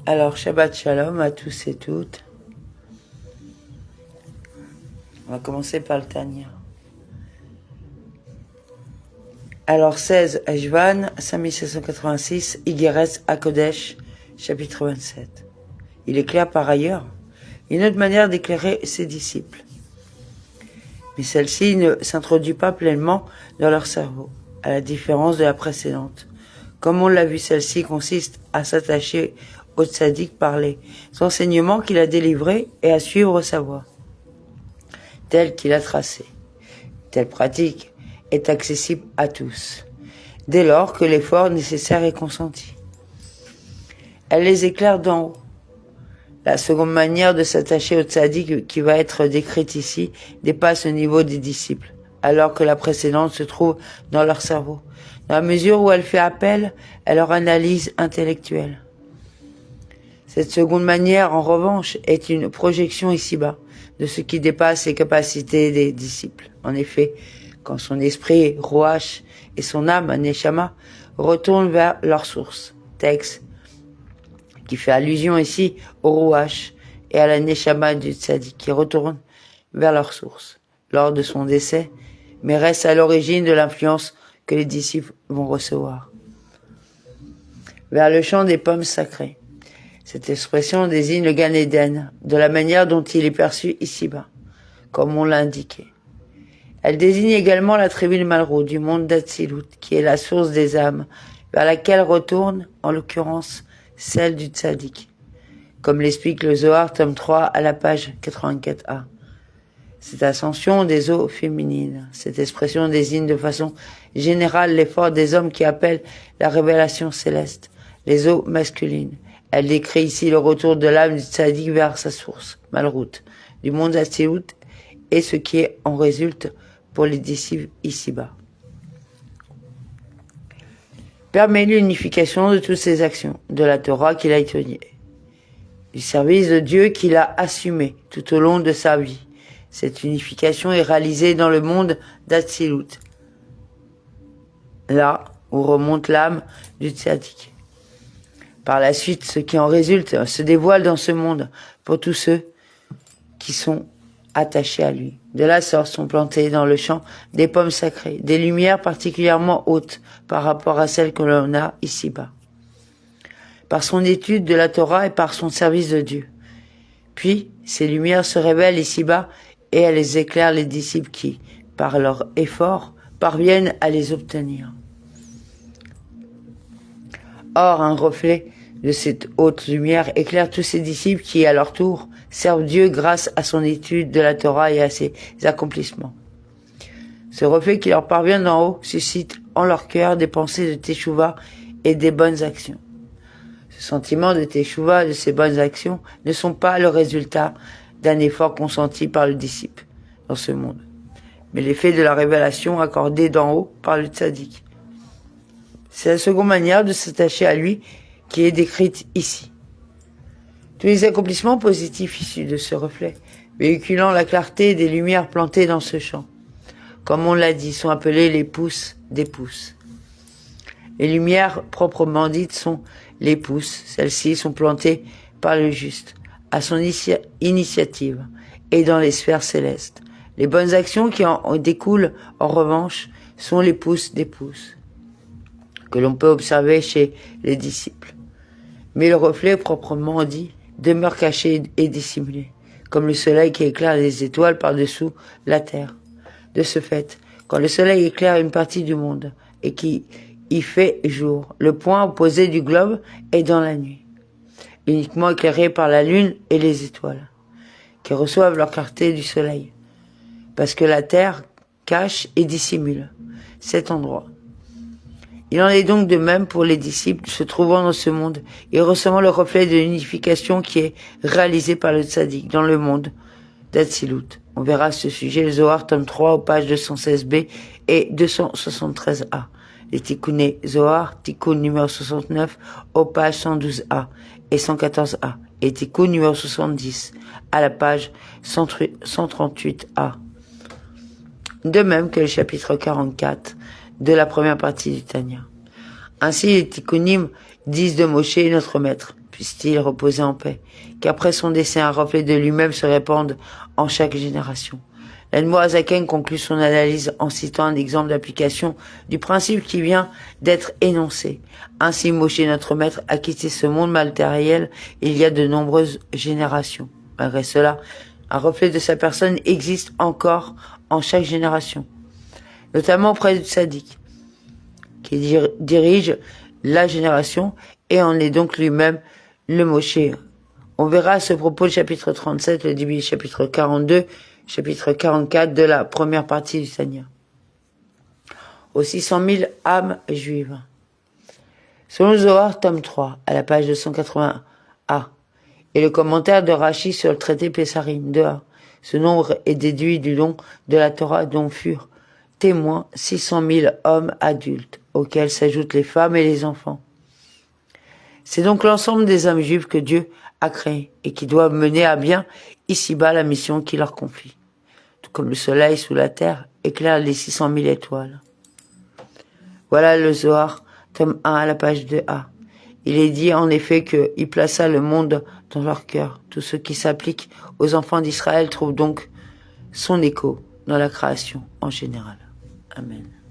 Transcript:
Alors, Shabbat Shalom à tous et toutes. On va commencer par le Tanya. Alors, 16 Eshvan, 5786, Igeret HaKodesh, chapitre 27. Il éclaire par ailleurs une autre manière d'éclairer ses disciples. Mais celle-ci ne s'introduit pas pleinement dans leur cerveau, à la différence de la précédente. Comme on l'a vu, celle-ci consiste à s'attacher au tzaddik par les enseignements qu'il a délivrés et à suivre sa voie, telle qu'il a tracée. Telle pratique est accessible à tous, dès lors que l'effort nécessaire est consenti. Elle les éclaire d'en haut. La seconde manière de s'attacher au tzaddik qui va être décrite ici dépasse le niveau des disciples, alors que la précédente se trouve dans leur cerveau, dans la mesure où elle fait appel à leur analyse intellectuelle. Cette seconde manière, en revanche, est une projection ici-bas de ce qui dépasse les capacités des disciples. En effet, quand son esprit, Ruach, et son âme, Neshama, retournent vers leur source, texte qui fait allusion ici au Ruach et à la Neshama du Tzaddik, qui retournent vers leur source lors de son décès, mais reste à l'origine de l'influence que les disciples vont recevoir. Vers le champ des pommes sacrées. Cette expression désigne le Gan Eden, de la manière dont il est perçu ici-bas, comme on l'a indiqué. Elle désigne également la tribu de Malrout, du monde d'Atsilut, qui est la source des âmes, vers laquelle retourne, en l'occurrence, celle du Tzaddik, comme l'explique le Zohar, tome 3, à la page 84a. Cette ascension des eaux féminines, cette expression désigne de façon générale l'effort des hommes qui appellent la révélation céleste, les eaux masculines. Elle décrit ici le retour de l'âme du tzaddik vers sa source, Malrout, du monde d'Atsilut, et ce qui en résulte pour les disciples ici-bas. Permet l'unification de toutes ses actions, de la Torah qu'il a étudiée, du service de Dieu qu'il a assumé tout au long de sa vie. Cette unification est réalisée dans le monde d'Atsilut, là où remonte l'âme du tzaddik. Par la suite, ce qui en résulte se dévoile dans ce monde pour tous ceux qui sont attachés à lui. De la sorte sont plantées dans le champ des pommes sacrées, des lumières particulièrement hautes par rapport à celles que l'on a ici-bas, par son étude de la Torah et par son service de Dieu. Puis, ces lumières se révèlent ici-bas et elles éclairent les disciples qui, par leur effort, parviennent à les obtenir. Or, un reflet de cette haute lumière éclaire tous ces disciples qui, à leur tour, servent Dieu grâce à son étude de la Torah et à ses accomplissements. Ce reflet qui leur parvient d'en haut suscite en leur cœur des pensées de teshuva et des bonnes actions. Ce sentiment de teshuva, de ces bonnes actions, ne sont pas le résultat d'un effort consenti par le disciple dans ce monde, mais l'effet de la révélation accordée d'en haut par le tzaddik. C'est la seconde manière de s'attacher à lui qui est décrite ici. Tous les accomplissements positifs issus de ce reflet, véhiculant la clarté des lumières plantées dans ce champ, comme on l'a dit, sont appelés les pousses des pousses. Les lumières proprement dites sont les pousses. Celles-ci sont plantées par le juste, à son initiative, et dans les sphères célestes. Les bonnes actions qui en découlent, en revanche, sont les pousses des pousses, que l'on peut observer chez les disciples. Mais le reflet proprement dit demeure caché et dissimulé, comme le soleil qui éclaire les étoiles par-dessous la terre. De ce fait, quand le soleil éclaire une partie du monde et qui y fait jour, le point opposé du globe est dans la nuit, uniquement éclairé par la lune et les étoiles, qui reçoivent leur clarté du soleil, parce que la terre cache et dissimule cet endroit. Il en est donc de même pour les disciples se trouvant dans ce monde et recevant le reflet de l'unification qui est réalisée par le tzaddik dans le monde d'Atsilut. On verra à ce sujet le Zohar, tome 3, aux pages 216b et 273a. Les Tikkuné Zohar, Tikkun numéro 69, aux pages 112a et 114a. Et Tikkun numéro 70, à la page 138a. De même que le chapitre 44 de la première partie du Tanya. Ainsi, les Tikkunim disent de Moshe, notre maître, puisse-t-il reposer en paix, qu'après son décès un reflet de lui-même se répande en chaque génération. L'Admorazaken conclut son analyse en citant un exemple d'application du principe qui vient d'être énoncé. Ainsi, Moshe, notre maître, a quitté ce monde matériel il y a de nombreuses générations. Malgré cela, un reflet de sa personne existe encore en chaque génération, notamment auprès du tzaddik, qui dirige la génération et en est donc lui-même le Moshe. On verra à ce propos le chapitre 37, le début du chapitre 42, chapitre 44 de la première partie du Tanya. Aux 600 000 âmes juives. Selon le Zohar, tome 3, à la page 280a, et le commentaire de Rashi sur le traité Pesarim 2a, ce nombre est déduit du don de la Torah dont furent témoins 600 000 hommes adultes, auxquels s'ajoutent les femmes et les enfants. C'est donc l'ensemble des âmes juives que Dieu a créées et qui doivent mener à bien ici-bas la mission qu'il leur confie. Tout comme le soleil sous la terre éclaire les 600 000 étoiles. Voilà le Zohar, tome 1 à la page 2a. Il est dit en effet qu'il plaça le monde dans leur cœur. Tout ce qui s'applique aux enfants d'Israël trouve donc son écho dans la création en général. Amen.